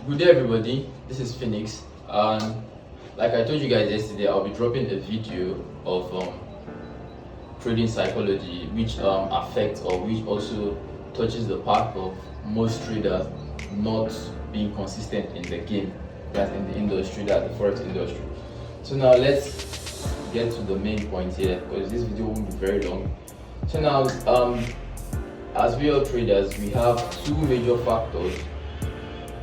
Good day everybody, this is Phoenix, and like I told you guys yesterday, I'll be dropping a video of trading psychology which affects or which also touches the part of most traders not being consistent in the game, that's in the industry, that the forex industry. So now let's get to the main point here, because this video won't be very long. So now as we are traders, we have two major factors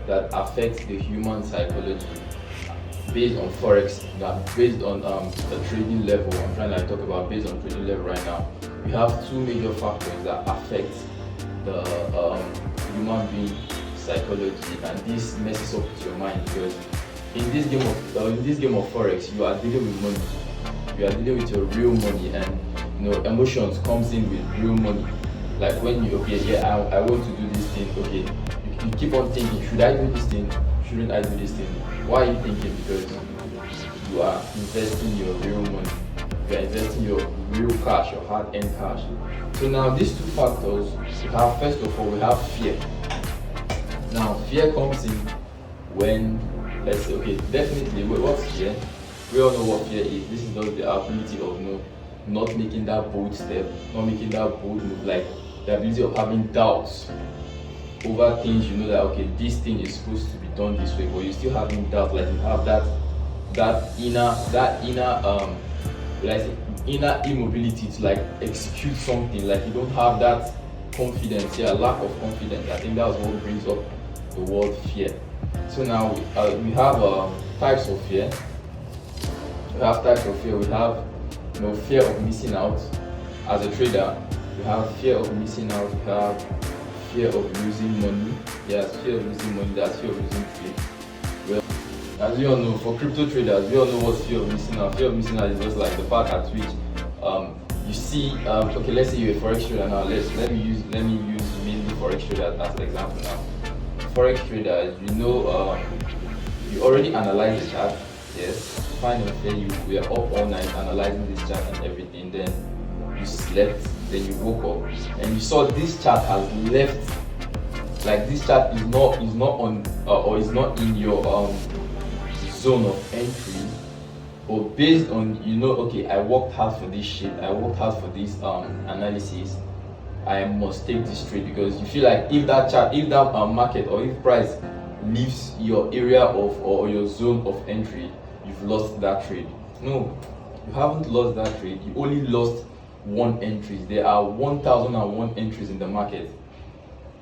that affect the human psychology based on forex, based on the trading level. I'm trying to talk about based on trading level right now. We have two major factors that affect the human being psychology, and this messes up with your mind, because in this game of forex, you are dealing with money. You are dealing with your real money, and emotions comes in with real money. Like when you I want to do this thing, you keep on thinking, should I do this thing? Shouldn't I do this thing? Why are you thinking? Because you are investing your real money. You are investing your real cash, your hard-earned cash. So now these two factors, we have, first of all, we have fear. Now fear comes in when, let's say, definitely, what's fear? We all know what fear is. This is just the ability of not making that bold step, not making that bold move, like the ability of having doubts over things. You know that this thing is supposed to be done this way, but you're still having doubt. Like you have that inner immobility to like execute something. Like you don't have that confidence, lack of confidence. I think that's what brings up the word fear. So now we have types of fear. We have types of fear. We have fear of missing out. As a trader, we have fear of missing out. We have fear of losing money. Yes, fear of losing money. That's fear of losing trade. Well, as we all know, for crypto traders, we all know what's fear of missing out. Fear of missing out is just like the part at which you see. Let's say you're a forex trader now. Let me use mainly forex trader as an example now. Forex traders, you already analyze the chart. Yes, fine and fair. You were up all night analyzing this chart and everything. Then you slept. Then you woke up and you saw this chart has left. Like this chart is not on or is not in your zone of entry. But based on I worked hard for this shit. I worked hard for this analysis. I must take this trade, because you feel like if that market or if price leaves your area of or your zone of entry, you've lost that trade. No, you haven't lost that trade. You only lost one entry. There are 1,001 entries in the market.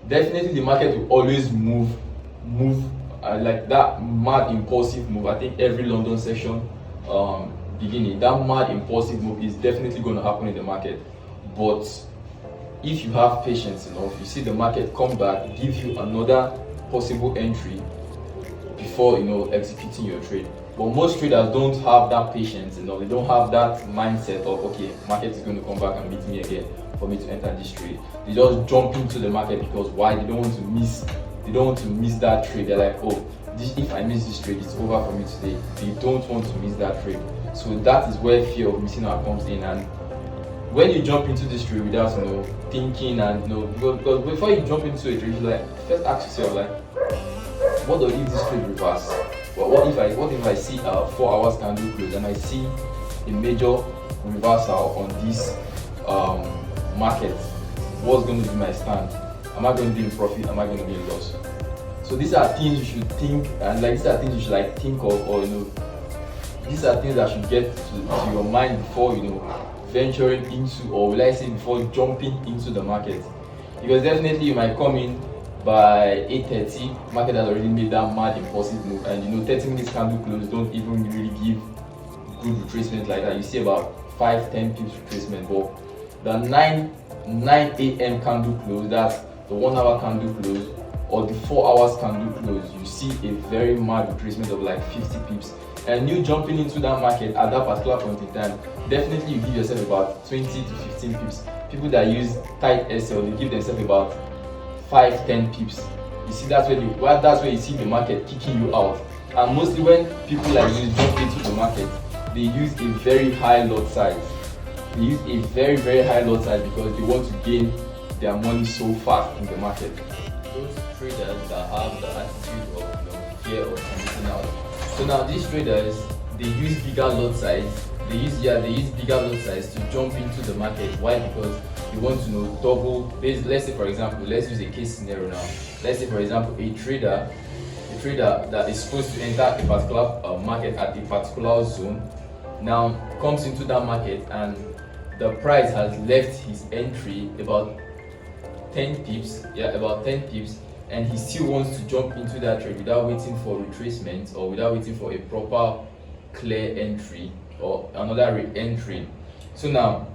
Definitely the market will always move like that mad impulsive move. I think every London session beginning, that mad impulsive move is definitely going to happen in the market. But if you have patience enough, you see the market come back, give you another possible entry before executing your trade. But most traders don't have that patience, they don't have that mindset of market is going to come back and meet me again for me to enter this trade. They just jump into the market because why? They don't want to miss that trade. They're like, if I miss this trade, it's over for me today. They don't want to miss that trade. So that is where fear of missing out comes in. And when you jump into this trade without thinking and because before you jump into a trade, you first ask yourself what if this trade reverse? What if I see 4 hours candle close and I see a major reversal on this market? What's going to be my stand? Am I going to be in profit? Am I going to be in loss? So these are things you should think, and these are things you should think of, or these are things that should get to your mind before venturing into, or will I say before jumping into the market. Because definitely you might come in by 8:30, market has already made that mad impulsive move, and 30 minutes candle close don't even really give good retracement like that. You see about 5-10 pips retracement, but the 9 a.m. candle close, that's the 1 hour candle close, or the 4 hours candle close, you see a very mad retracement of like 50 pips. And you jumping into that market at that particular point in time, definitely you give yourself about 20 to 15 pips. People that use tight SL, they give themselves about 5-10 pips. You see, that's where you see the market kicking you out. And mostly when people like this jump into the market, they use a very high lot size. They use a very, very high lot size because they want to gain their money so fast in the market. Those traders that have the attitude of fear of committing out. So now these traders, they use bigger lot size. They use bigger lot size to jump into the market. Why? Because they want to double. Let's say for example, let's use a case scenario now. Let's say for example, a trader that is supposed to enter a particular market at a particular zone now comes into that market, and the price has left his entry about 10 pips, and he still wants to jump into that trade without waiting for retracement or without waiting for a proper clear entry or another re-entry. So now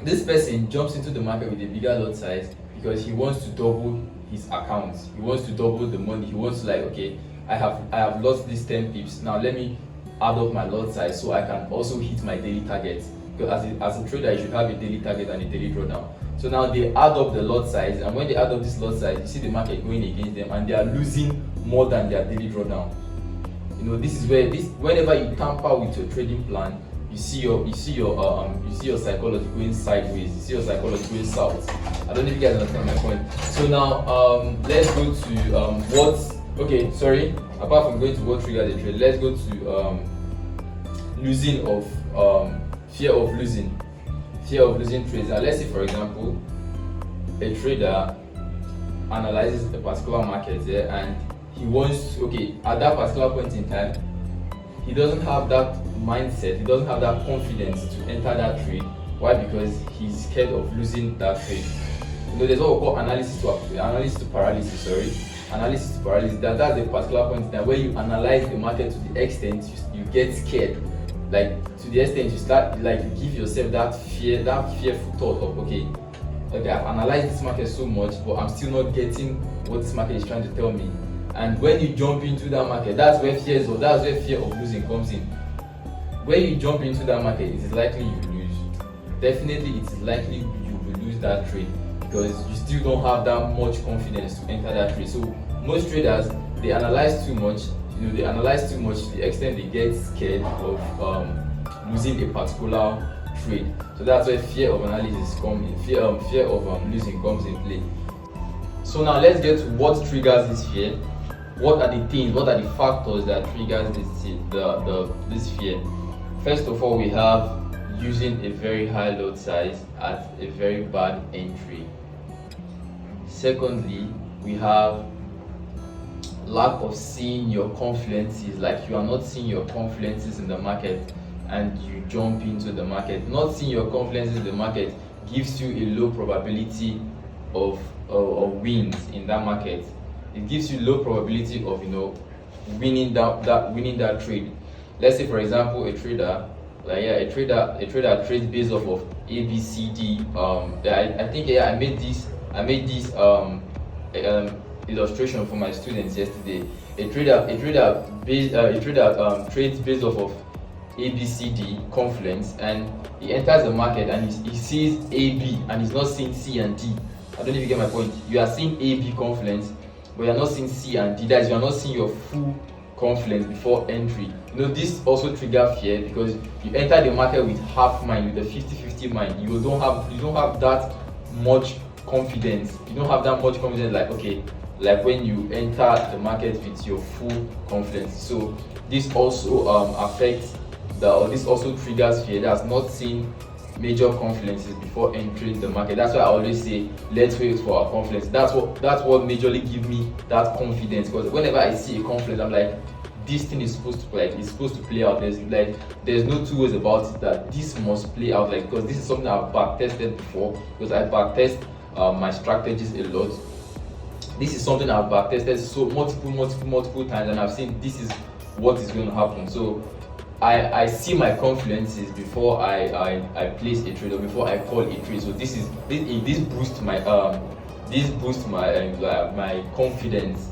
this person jumps into the market with a bigger lot size because he wants to double his account. He wants to double the money. He wants to, like, okay, I have lost these 10 pips. Now let me add up my lot size so I can also hit my daily target. Because as a trader, you should have a daily target and a daily drawdown. So now they add up the lot size, and when they add up this lot size, you see the market going against them, and they are losing more than their daily drawdown. This is where whenever you tamper with your trading plan, you see your psychology going sideways. You see your psychology going south. I don't know if you guys understand my point. So now let's go to apart from going to what triggers a trade, let's go to fear of losing trades. Now let's say for example, a trader analyzes a particular market and he wants at that particular point in time, he doesn't have that mindset, he doesn't have that confidence to enter that trade. Why? Because he's scared of losing that trade. There's what we call analysis to paralysis. That's the particular point in time where you analyze the market to the extent you get scared. Like to the extent you start, like, you give yourself that fearful thought of okay, I've analyzed this market so much, but I'm still not getting what this market is trying to tell me. And when you jump into that market, that's where fear of losing comes in. When you jump into that market, it is likely you will lose. Definitely, it is likely you will lose that trade because you still don't have that much confidence to enter that trade. So most traders, they analyze too much. They analyze too much to the extent they get scared of losing a particular trade. So that's where fear of analysis comes in. Fear of losing comes in play. So now let's get to what triggers this fear. What are the factors that triggers this fear? First of all, we have using a very high lot size at a very bad entry. Secondly, we have lack of seeing your confluences, like you are not seeing your confluences in the market and you jump into the market. Not seeing your confluences in the market gives you a low probability of wins in that market. It gives you low probability of winning that trade. Let's say for example a trader trades based off of ABCD. I made this illustration for my students yesterday. A trader trades based off of ABCD confluence, and he enters the market and he sees AB and he's not seeing C and D. I don't know if you get my point. You are seeing AB confluence, but you're not seeing C and D. That is, you're not seeing your full confluence before entry. This also triggers fear because you enter the market with half mind, with a 50-50 mind. You don't have that much confidence. You don't have that much confidence like when you enter the market with your full confidence. So this also this also triggers fear. That's not seeing major confidences before entering the market. That's why I always say let's wait for our confidence. That's what majorly gives me that confidence, because whenever I see a confidence, I'm like, this thing is supposed to play out. There's no two ways about it that this must play out, because this is something I've back tested before, because I back test my strategies a lot. This is something I've back tested so multiple times, and I've seen this is what is going to happen. So I see my confidences before I place a trade or before I call a trade. So this boosts my my confidence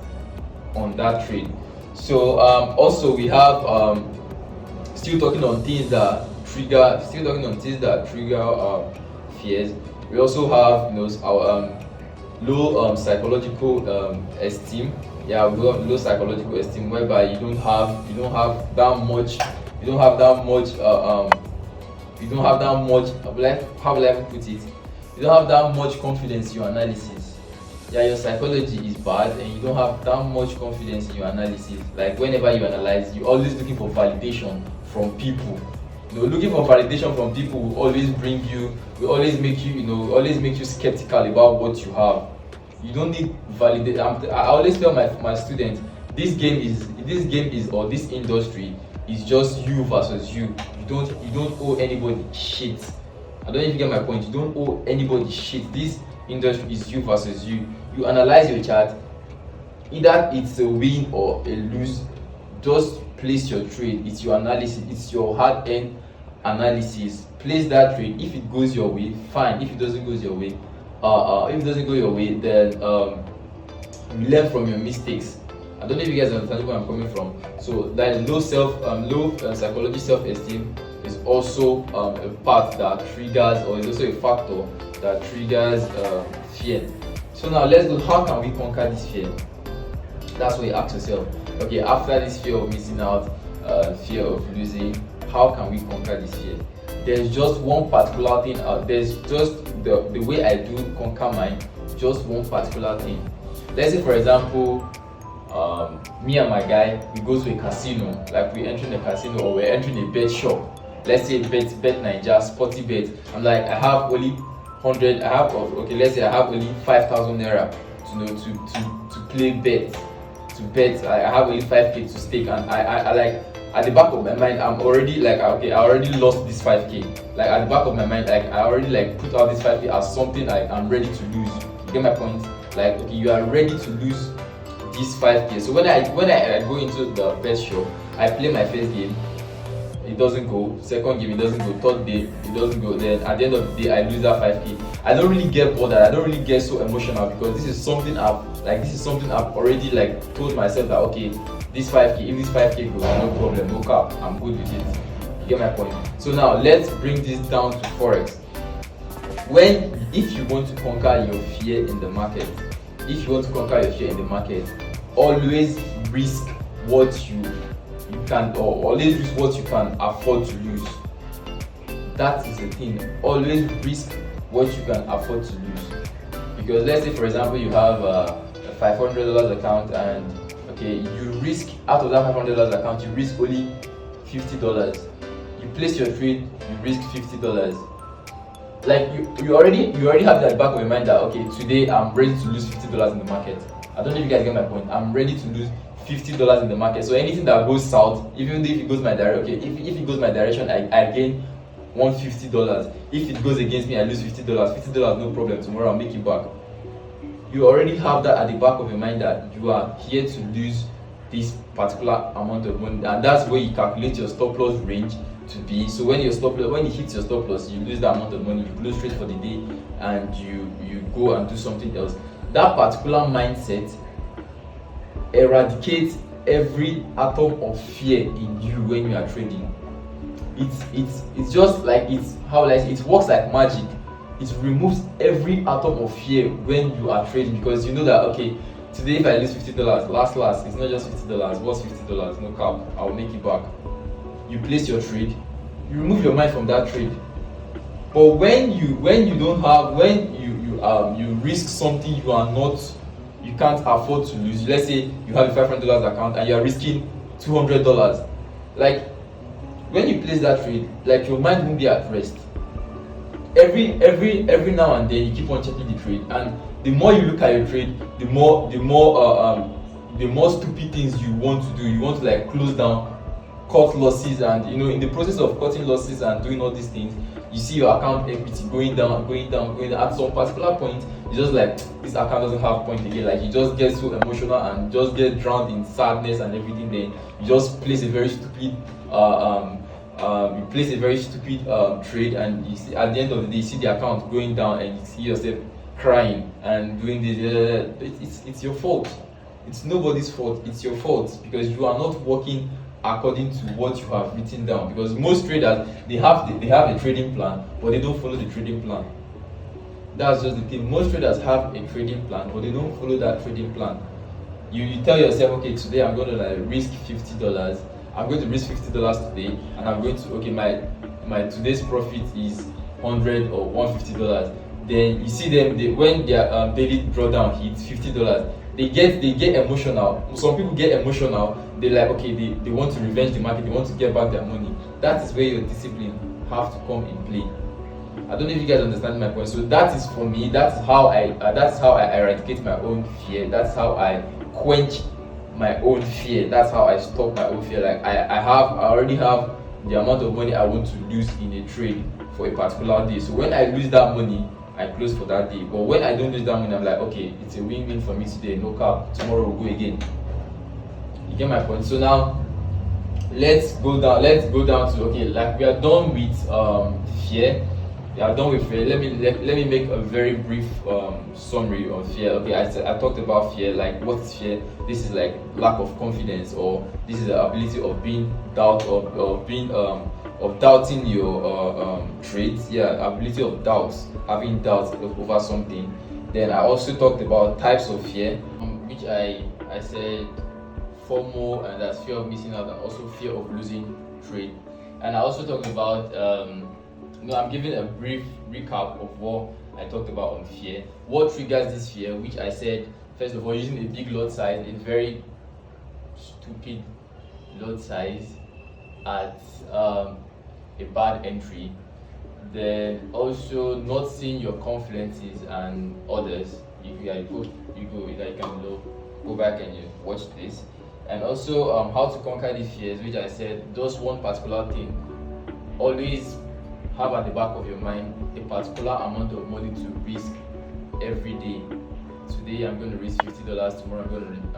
on that trade. So also we have still talking on things that trigger fears. We also have our low psychological esteem. Yeah, we have low psychological esteem, whereby you don't have that much. How will I put it? You don't have that much confidence in your analysis. yeah, your psychology is bad and you don't have that much confidence in your analysis. Like whenever you analyze, you're always looking for validation from people. Looking for validation from people will always always make you, always make you skeptical about what you have. You don't need validation. I always tell my students, this game is or this industry is just you versus you. You don't owe anybody shit. I don't know if you get my point. You don't owe anybody shit. This industry is you versus you. You analyze your chart, either it's a win or a lose. Just place your trade. It's your analysis. It's your hard-earned analysis. Place that trade. If it goes your way, fine. If it doesn't go your way, then you learn from your mistakes. I don't know if you guys understand where I'm coming from. So that low psychology, self-esteem is also a part that triggers, or is also a factor that triggers fear. So now let's go. How can we conquer this fear? That's what you ask yourself. Okay, after this fear of missing out, fear of losing, how can we conquer this fear? There's just one particular thing. There's just the way I do conquer mine. Just one particular thing. Let's say, for example, me and my guy, we go to a casino. Like we entering a casino or we're entering a bet shop. Let's say bet Naija, sporty bet. I'm like, I have only 100. Let's say I have only 5,000 naira to play bet. To bet, I have only 5k to stake, and I like, at the back of my mind, I'm already like, okay, I already lost this 5k. Like at the back of my mind, like I already like put out this 5k as something like I'm ready to lose. You get my point? Like, okay, you are ready to lose this 5k. So when I go into the bet shop, I play my first game, it doesn't go. Second game, it doesn't go. Third day, it doesn't go. Then at the end of the day, I lose that 5k. I don't really get bothered. I don't really get so emotional, because this is something I've already like told myself that, okay, this 5k, if this 5k goes, no problem, no cap, I'm good with it. You get my point? So now let's bring this down to forex. If you want to conquer your fear in the market, always risk what you can, or always risk what you can afford to lose. That is the thing. Always risk what you can afford to lose. Because let's say, for example, you have a $500 account, and okay, you risk, out of that $500 account, you risk only $50. You place your trade, you risk $50. Like you already have that back of your mind that, okay, today I'm ready to lose $50 in the market. I don't know if you guys get my point. I'm ready to lose $50 in the market. So anything that goes south, even if it goes my direction, okay, if it goes my direction, I gain $150. If it goes against me, I lose $50. $50, no problem. Tomorrow I'll make it back. You already have that at the back of your mind that you are here to lose this particular amount of money, and that's where you calculate your stop loss range to be. So when it hits your stop loss, you lose that amount of money, you close trade for the day, and you go and do something else. That particular mindset eradicates every atom of fear in you when you are trading. It's just like, it works like magic. It removes every atom of fear when you are trading, because you know that, okay, today if I lose $50, last it's not just $50. What's $50? No cap, I'll make it back. You place your trade, you remove your mind from that trade. But when you risk something you can't afford to lose. Let's say you have a $500 account and you are risking $200. Like when you place that trade, like your mind won't be at rest. Every now and then you keep on checking the trade, and the more you look at your trade, the more stupid things you want to do. You want to like close down, cut losses, and in the process of cutting losses and doing all these things, you see your account equity going down. At some particular point, you just like, this account doesn't have point again. Like you just get so emotional and just get drowned in sadness and everything. Then you just place a very stupid trade, and you see at the end of the day, you see the account going down, and you see yourself crying and doing this. It's your fault. It's nobody's fault. It's your fault, because you are not working according to what you have written down. Because most traders, they have a trading plan, but they don't follow the trading plan. That's just the thing. Most traders have a trading plan, but they don't follow that trading plan. You tell yourself, okay, today I'm going to like risk $50. I'm going to risk $50 today, and I'm going to, okay, my today's profit is $100 or $150. then you see them, when their daily drawdown hits $50, they get emotional. Some people get emotional. They like, okay, they want to revenge the market, they want to get back their money. That is where your discipline have to come in play. I don't know if you guys understand my point. So that is for me. That's how I eradicate my own fear. That's how I quench my own fear. That's how I stop my own fear. Like I already have the amount of money I want to lose in a trade for a particular day. So when I lose that money, I close for that day. But when I don't lose that money, I'm like, okay, it's a win-win for me today. No cap. Tomorrow we'll go again. You get my point? So now let's go down to, okay, like we are done with fear. We are done with fear. Let me make a very brief summary of fear. Okay, I talked about fear. Like, what is fear? This is like lack of confidence, or this is the ability of being of doubting your traits. Yeah, ability of doubts, having doubts over something. Then I also talked about types of fear, which I said FOMO, and that's fear of missing out, and also fear of losing trade. And I also talked about I'm giving a brief recap of what I talked about on fear. What triggers this fear, which I said, first of all, using a big lot size, a very stupid lot size at a bad entry. Then also not seeing your confidences and others. You can go back and you watch this. And also how to conquer these fears, which I said, just one particular thing. Always have at the back of your mind a particular amount of money to risk every day. Today I'm going to risk $50. Tomorrow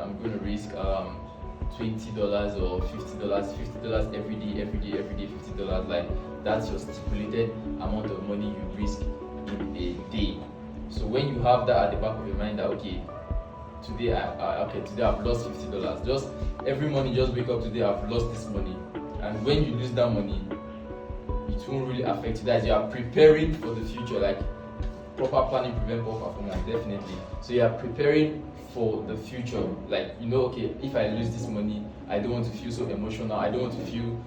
I'm going to risk $20 or $50. $50 every day, $50. Like, that's your stipulated amount of money you risk in a day. So when you have that at the back of your mind, that okay, today I've lost $50. Just every morning, just wake up, today I've lost this money. And when you lose that money, it won't really affect you. That you are preparing for the future. Like, proper planning prevents poor performance, definitely. So you are preparing for the future. Like, okay, if I lose this money, I don't want to feel so emotional. I don't want to feel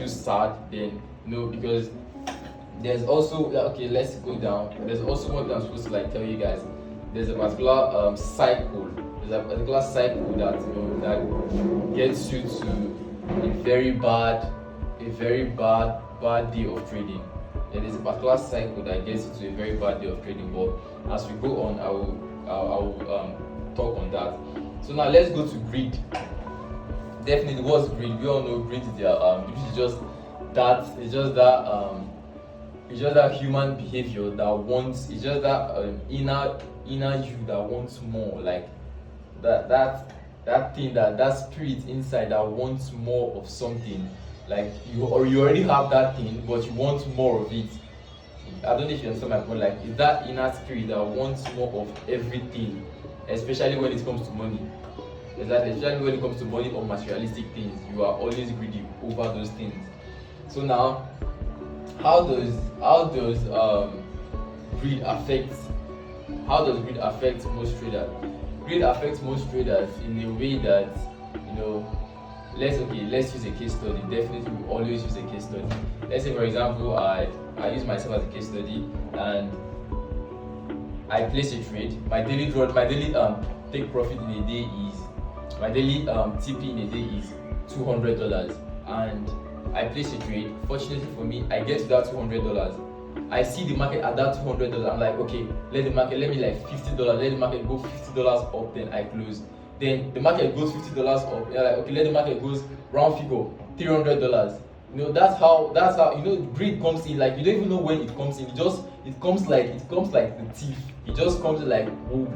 sad. Then because there's also, okay, let's go down. There's also what I'm supposed to tell you guys. There's a particular cycle. There's a particular cycle that that gets you to a very bad day of trading. There is a particular cycle that gets you to a very bad day of trading. But as we go on, I will talk on that. So now let's go to greed. Definitely, what's greed? We all know greed is just that human behavior that wants. It's just that inner you that wants more. Like that thing, that spirit inside that wants more of something. Like you already have that thing, but you want more of it. I don't know if you understand my point. Like, it's that inner spirit that wants more of everything, especially when it comes to money. Especially when it comes to money or materialistic things, you are always greedy over those things. So now, how does greed affect most traders? Greed affects most traders in a way that, let's use a case study. Definitely, we always use a case study. Let's say, for example, I use myself as a case study, and I place a trade. My daily take profit in a day is, my daily TP in a day is $200, and I place a trade. Fortunately for me, I get to that $200. I see the market at that $200. I'm like, okay, let me like $50. Let the market go $50 up, then I close. Then the market goes $50 up. You're like, okay, let the market goes round figure $300. That's how greed comes in. Like, you don't even know when it comes in. It comes like the thief. It just comes like when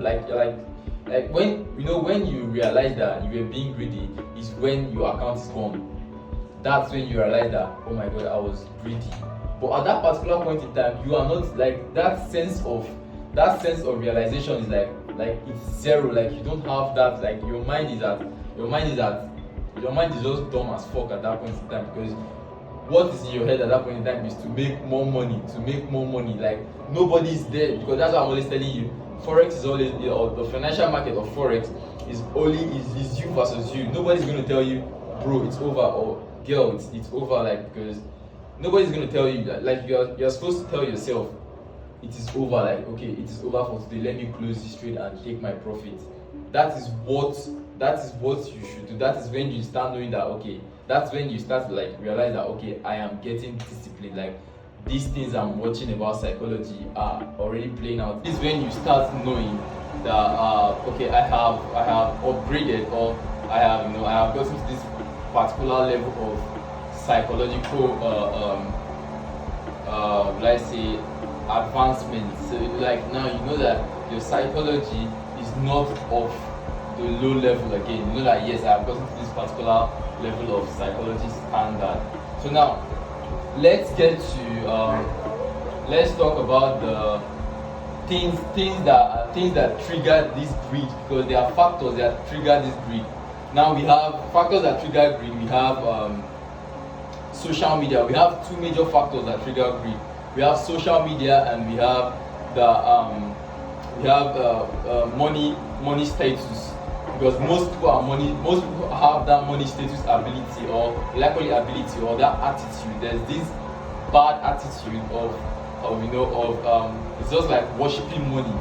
you realize that you were being greedy is when your account is gone. That's when you realize that, oh my god, I was greedy. But at that particular point in time, you are not, like, that sense of realization is like it's zero. Like, you don't have that. Like, your mind is just dumb as fuck at that point in time, because what is in your head at that point in time is to make more money. Like, nobody is there, because that's what I'm always telling you. Forex is always, the financial market of Forex is you versus you. Nobody's going to tell you, bro, it's over, or girl, it's over, like, because nobody's going to tell you that. Like, you're supposed to tell yourself, it is over, like okay, it is over for today, let me close this trade and take my profit. That is what you should do. That is when you start knowing that okay, that's when you start to like realize that okay, I am getting disciplined. Like these things I'm watching about psychology are already playing out. This is when you start knowing that okay, I have upgraded, or I have gotten to this particular level of psychological let's say advancement. So like now you know that your psychology is not of the low level again. You know that yes, I have gotten to this particular level of psychology standard. So now let's get to let's talk about the things that trigger this greed, because there are factors that trigger this greed. Now we have factors that trigger greed. We have social media. We have two major factors that trigger greed. We have social media, and we have the money status, because most people have that money status ability, or likely ability, or that attitude. There's this bad attitude of it's just like worshiping money.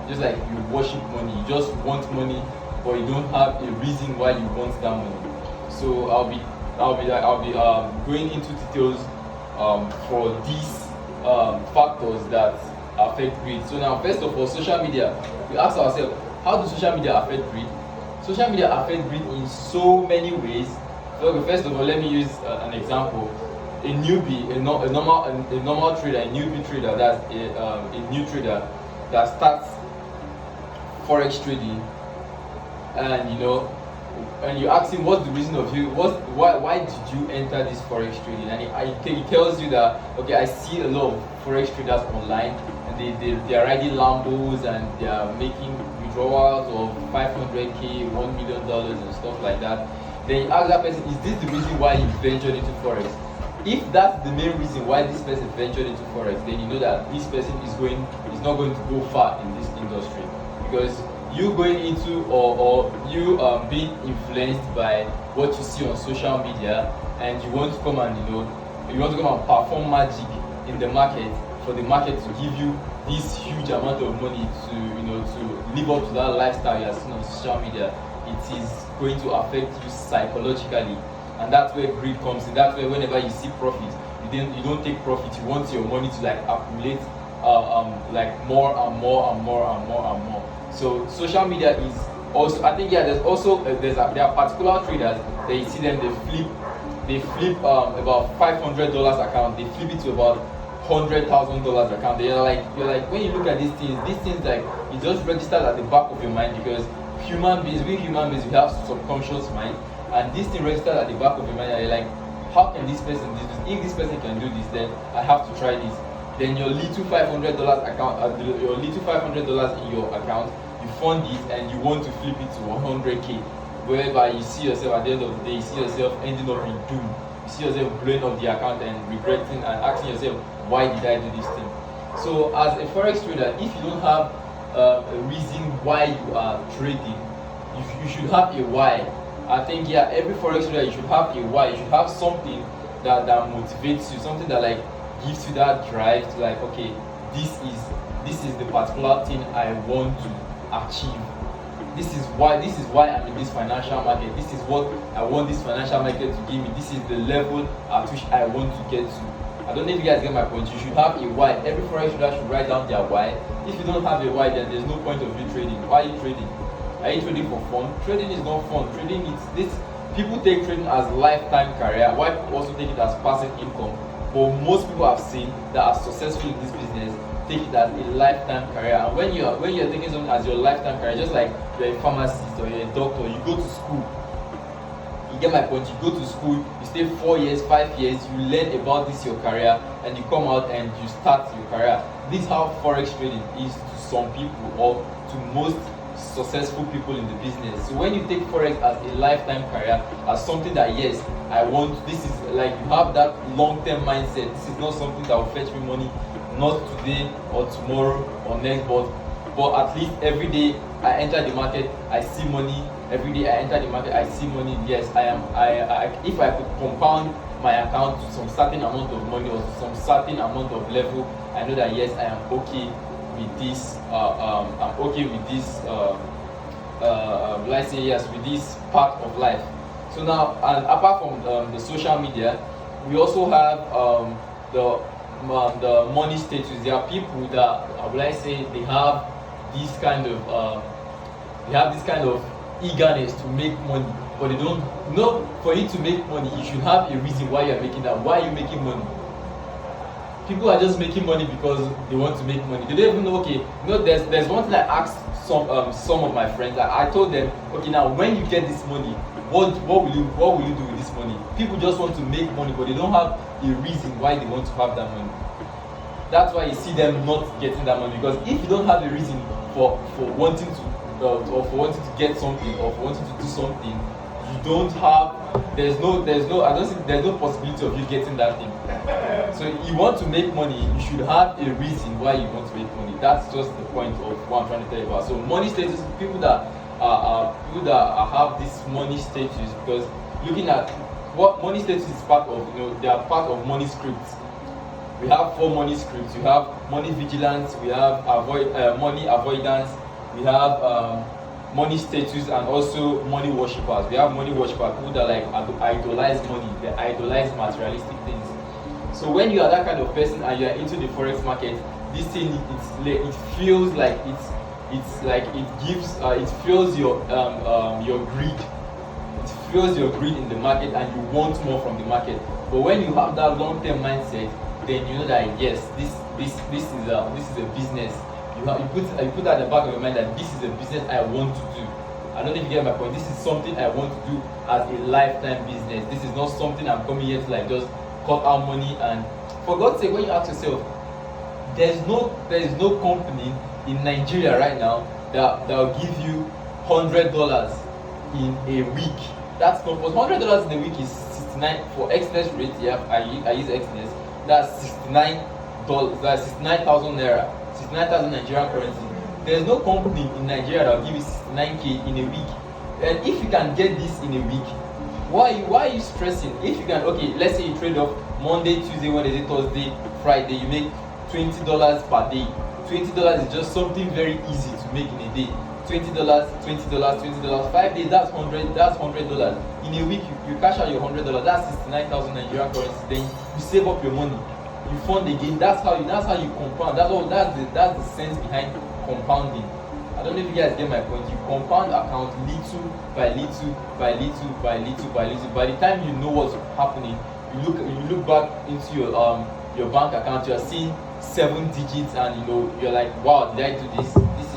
Just like you worship money, you just want money, but you don't have a reason why you want that money. So I'll be going into details for these factors that affect greed. So now, first of all, social media. We ask ourselves, how does social media affect greed? Social media affect greed in so many ways. So first of all, let me use an example. A newbie, a normal trader, a newbie trader, that's a new trader that starts forex trading, and you ask him what's the reason of why did you enter this forex trading, and he tells you that okay, I see a lot of forex traders online, and they are riding Lambos, and they are making withdrawals of $500K, $1 million and stuff like that. Then you ask that person, is this the reason why you ventured into forex? If that's the main reason why this person ventured into forex, then you know that this person is not going to go far in this industry, because you going into or you being influenced by what you see on social media, and you want to come and perform magic in the market for the market to give you this huge amount of money to live up to that lifestyle you are seeing on social media. It is going to affect you psychologically. And that's where greed comes in. That's where whenever you see profit, you don't take profit. You want your money to like accumulate like more and more and more and more and more. So social media is also, I think, there are particular traders that you see them, they flip about $500 account, they flip it to about $100,000 account. You're like when you look at these things like it just registered at the back of your mind, because we human beings, we have subconscious mind. And this thing registered at the back of your mind, and you're like, how can this person do this? If this person can do this, then I have to try this. Then your little $500 account, your little $500 in your account, you fund it and you want to flip it to 100K, whereby you see yourself at the end of the day, you see yourself ending up in doom. You see yourself blowing up the account and regretting and asking yourself, why did I do this thing? So as a forex trader, if you don't have a reason why you are trading, you should have a why. I think every forex trader, you should have a why. You should have something that motivates you, something that like gives you that drive to like, okay, this is the particular thing I want to achieve. This is why I'm in this financial market. This is what I want this financial market to give me. This is the level at which I want to get to. I don't know if you guys get my point. You should have a why. Every forex trader should write down their why. If you don't have a why, then there's no point of you trading. Why are you trading? Are you trading for fun? Trading is not fun. Trading is this. People take trading as lifetime career. Why people also take it as passive income? But most people I've seen that are successful in this business take it as a lifetime career. And when you're taking something as your lifetime career, just like you're a pharmacist or you're a doctor, you go to school. You get my point? You go to school, you stay 4 years, 5 years, you learn about this your career, and you come out and you start your career. This is how forex trading is to some people, or to most successful people in the business. So when you take forex as a lifetime career, as something that yes, I want, this is like you have that long-term mindset. This is not something that will fetch me money, not today or tomorrow or next, but at least every day I enter the market, I see money. Every day I enter the market, I see money. Yes, I if I could compound my account to some certain amount of money or some certain amount of level, I know that yes, I am okay with this. I'm okay with this. Let's say yes, with this part of life. So now, and apart from the social media, we also have the money status. There are people that, will I say, they have this kind of eagerness to make money, but they don't know. For you to make money, you should have a reason why you are making that. Why are you making money? People are just making money because they want to make money. They don't even know. Okay, there's one thing I asked some of my friends. I told them, okay, now when you get this money, what will you do with this money? People just want to make money, but they don't have a reason why they want to have that money. That's why you see them not getting that money, because if you don't have a reason for wanting to or for wanting to get something or for wanting to do something, you don't have. There's no possibility of you getting that thing. So you want to make money, you should have a reason why you want to make money. That's just the point of what I'm trying to tell you about. So money status, people that have this money status, because looking at what money status is part of, they are part of money scripts. We have 4 money scripts. We have money vigilance, we have money avoidance, we have money status, and also money worshippers. We have money worshippers, people that like idolize money, they idolize materialistic things. So when you are that kind of person and you are into the forex market, this thing it feels like it fuels your greed. It fuels your greed in the market, and you want more from the market. But when you have that long-term mindset, then you know that yes, this is a business. You put that at the back of your mind that this is a business I want to do. I don't know if you get my point. This is something I want to do as a lifetime business. This is not something I'm coming here to like just cut out money. And for God's sake, when you ask yourself, there is no company in Nigeria right now that will give you $100 in a week. That's not $100 in a week is 69 for Xness rate. Yeah, I use Xness. That's $69. That's 69,000 naira, 69,000 Nigerian currency. There's no company in Nigeria that will give you 69k in a week. And if you can get this in a week, why are you stressing? If you can, okay, let's say you trade off Monday, Tuesday, Wednesday, Thursday, Friday, you make $20 per day. $20 is just something very easy to make in a day. $20, $20, 5 days, that's $100. In a week, you cash out your $100, that's 69,000 Nigerian currency. Then you save up your money, you fund again. That's how you compound. That's the sense behind compounding. I don't know if you guys get my point. You compound account little by little by little by little by little. By the time you know what's happening, you look back into your bank account, you're seeing 7 digits, and you're like, wow, did I do this? This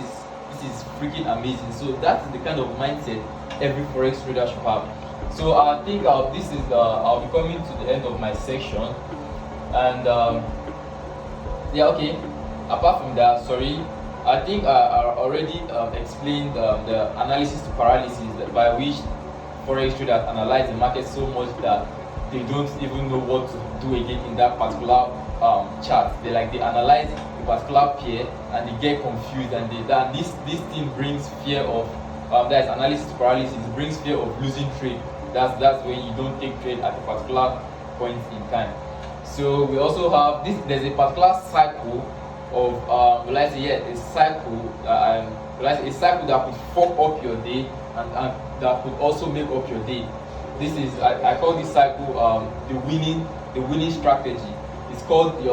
is freaking amazing. So that's the kind of mindset every forex trader should have. So I think I'll be coming to the end of my section, and yeah, okay. Apart from that, sorry, I think I already explained the analysis to paralysis, by which forex traders analyze the market so much that they don't even know what to do again in that particular chart. They analyze a particular pair and they get confused, and this thing brings fear of that is analysis to paralysis. It brings fear of losing trade. That's when you don't take trade at a particular point in time. So we also have this. There's a particular cycle of a cycle that could fuck up your day and that could also make up your day. This is I call this cycle the winning strategy. It's called it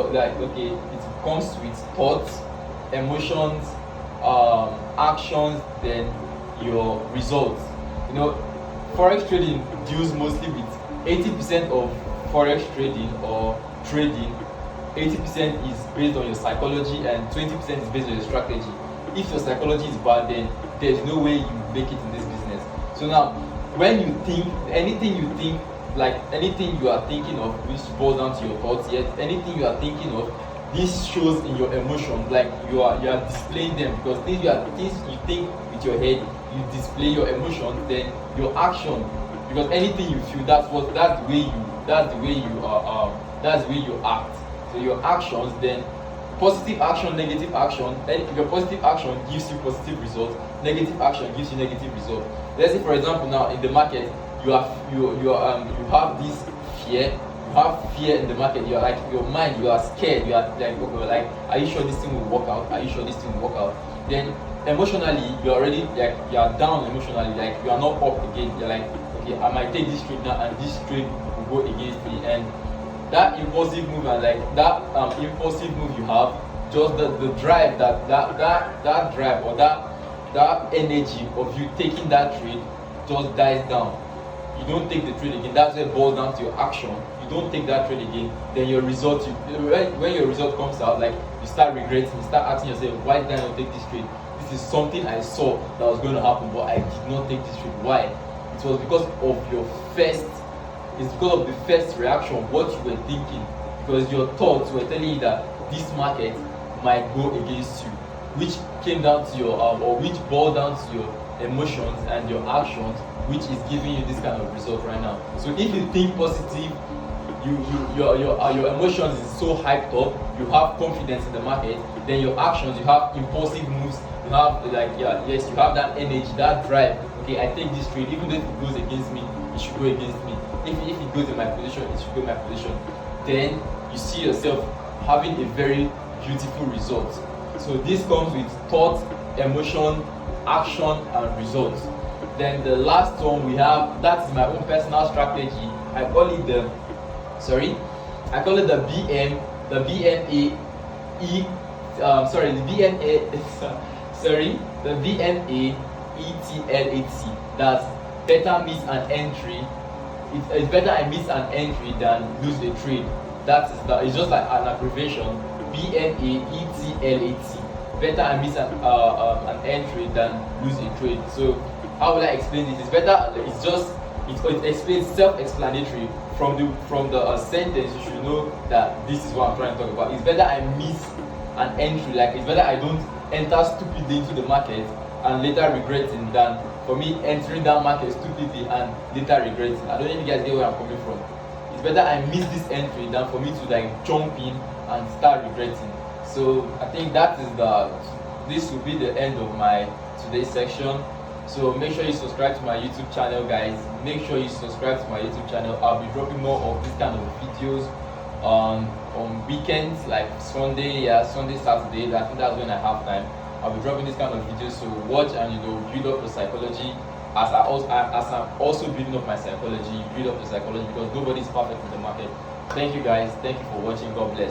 comes with thoughts, emotions, actions, then your results. Forex trading deals mostly with 80% of forex trading or trading. 80% is based on your psychology and 20% is based on your strategy. If your psychology is bad, then there's no way you make it in this business. So now, when you think anything you are thinking of, which boils down to your thoughts, yet anything you are thinking of, this shows in your emotions. Like you are displaying them, because things you think with your head, you display your emotions, then your action, because anything you feel, that's the way you act. So your actions, then positive action, negative action. Then your positive action gives you positive results, negative action gives you negative results. Let's say, for example, now in the market you have this fear, you have fear in the market. You're like, your mind, you are scared. You are like, okay, like, are you sure this thing will work out? Are you sure this thing will work out? Then emotionally, you're already like, you are down emotionally. Like, you are not up again. You're like, okay, I might take this trade now, and this trade will go against me. And that impulsive move, and like that impulsive move you have, just the drive, that drive, or that energy of you taking that trade just dies down. You don't take the trade again. That's where it boils down to your action. You don't take that trade again, then your result, when your result comes out, like, you start regretting, you start asking yourself, why did I not take this trade? This is something I saw that was going to happen, but I did not take this trade. Why? It was because of your first, it's because of the first reaction, what you were thinking, because your thoughts were telling you that this market might go against you, which came down to your or which boiled down to your emotions and your actions, which is giving you this kind of result right now. So if you think positive, your emotions is so hyped up, you have confidence in the market, then your actions, you have impulsive moves, you have like, yeah, yes, you have that energy, that drive. Okay, I take this trade, even though if it goes against me, it should go against me. If it goes in my position, it should go in my position. Then you see yourself having a very beautiful result. So this comes with thought, emotion, action, and results. Then the last one we have, that's my own personal strategy. I call it the BM, the BMA E, the BMA ETLAT. That's better miss an entry. It's better I miss an entry than lose a trade. It's just like an abbreviation. BMA ETLAT. Better I miss an entry than lose a trade. So how will I explain this? It's better. It explains self-explanatory. From the sentence, you should know that this is what I'm trying to talk about. It's better I miss an entry. Like, it's better I don't enter stupidly into the market and later regretting, than for me entering that market stupidly and later regretting. I don't know if you guys get where I'm coming from. It's better I miss this entry than for me to like jump in and start regretting. So I think this will be the end of my today's section. So make sure you subscribe to my YouTube channel, guys. Make sure you subscribe to my YouTube channel. I'll be dropping more of this kind of videos on weekends, like Sunday, Saturday. I think that's when I have time. I'll be dropping this kind of videos, so watch and build up your psychology. As I'm also building up my psychology, build up your psychology, because nobody is perfect in the market. Thank you, guys. Thank you for watching. God bless.